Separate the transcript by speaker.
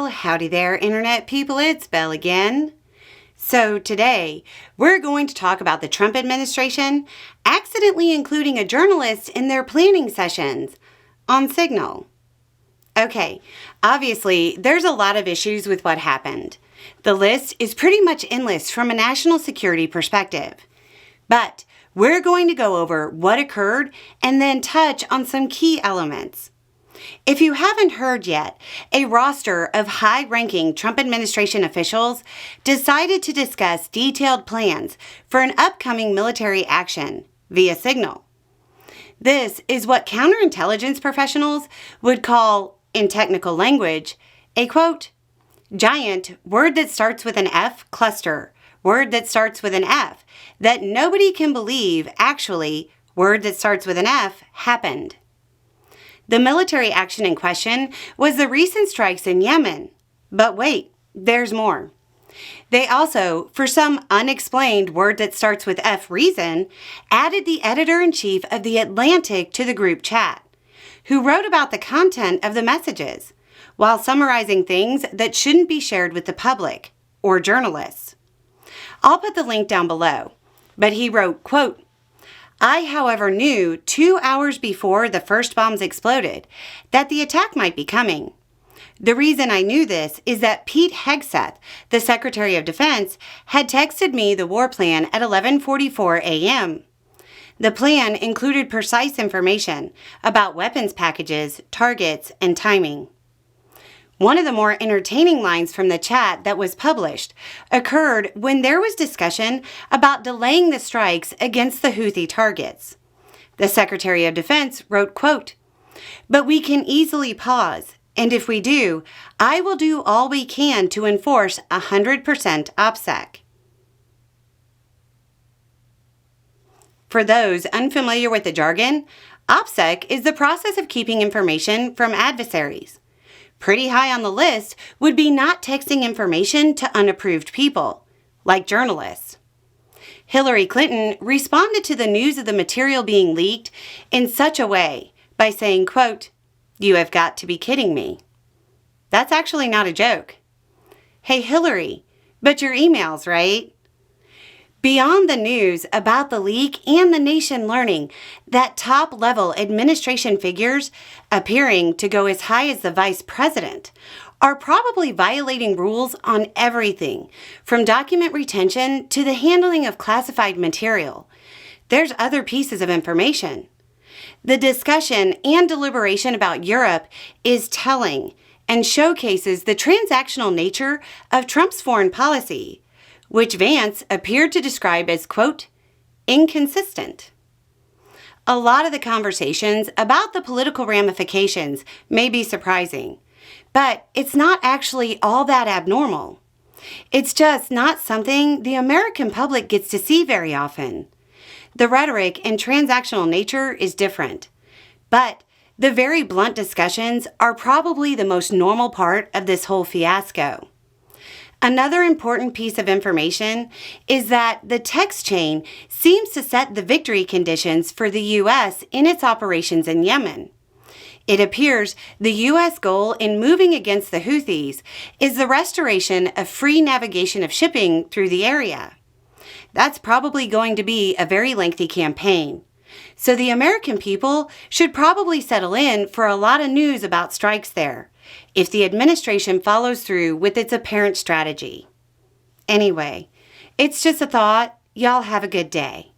Speaker 1: Well, howdy there, Internet people. It's Belle again. So today, we're going to talk about the Trump administration accidentally including a journalist in their planning sessions on Signal. Okay, obviously, there's a lot of issues with what happened. The list is pretty much endless from a national security perspective. But we're going to go over what occurred and then touch on some key elements. If you haven't heard yet, a roster of high-ranking Trump administration officials decided to discuss detailed plans for an upcoming military action via Signal. This is what counterintelligence professionals would call, in technical language, a quote, giant word that starts with an F cluster, word that starts with an F, that nobody can believe actually, word that starts with an F, happened. The military action in question was the recent strikes in Yemen. But wait, there's more. They also, for some unexplained word that starts with F reason, added the editor-in-chief of The Atlantic to the group chat, who wrote about the content of the messages, while summarizing things that shouldn't be shared with the public or journalists. I'll put the link down below, but he wrote, quote, I, however, knew 2 hours before the first bombs exploded that the attack might be coming. The reason I knew this is that Pete Hegseth, the Secretary of Defense, had texted me the war plan at 11:44 a.m. The plan included precise information about weapons packages, targets, and timing. One of the more entertaining lines from the chat that was published occurred when there was discussion about delaying the strikes against the Houthi targets. The Secretary of Defense wrote, quote, but we can easily pause, and if we do, I will do all we can to enforce 100% OPSEC. For those unfamiliar with the jargon, OPSEC is the process of keeping information from adversaries. Pretty high on the list would be not texting information to unapproved people, like journalists. Hillary Clinton responded to the news of the material being leaked in such a way by saying, quote, you have got to be kidding me. That's actually not a joke. Hey, Hillary, but your emails, right? Beyond the news about the leak and the nation learning that top-level administration figures, appearing to go as high as the vice president, are probably violating rules on everything, from document retention to the handling of classified material, there's other pieces of information. The discussion and deliberation about Europe is telling and showcases the transactional nature of Trump's foreign policy, which Vance appeared to describe as, quote, inconsistent. A lot of the conversations about the political ramifications may be surprising, but it's not actually all that abnormal. It's just not something the American public gets to see very often. The rhetoric and transactional nature is different, but the very blunt discussions are probably the most normal part of this whole fiasco. Another important piece of information is that the text chain seems to set the victory conditions for the U.S. in its operations in Yemen. It appears the U.S. goal in moving against the Houthis is the restoration of free navigation of shipping through the area. That's probably going to be a very lengthy campaign. So the American people should probably settle in for a lot of news about strikes there, if the administration follows through with its apparent strategy. Anyway, it's just a thought. Y'all have a good day.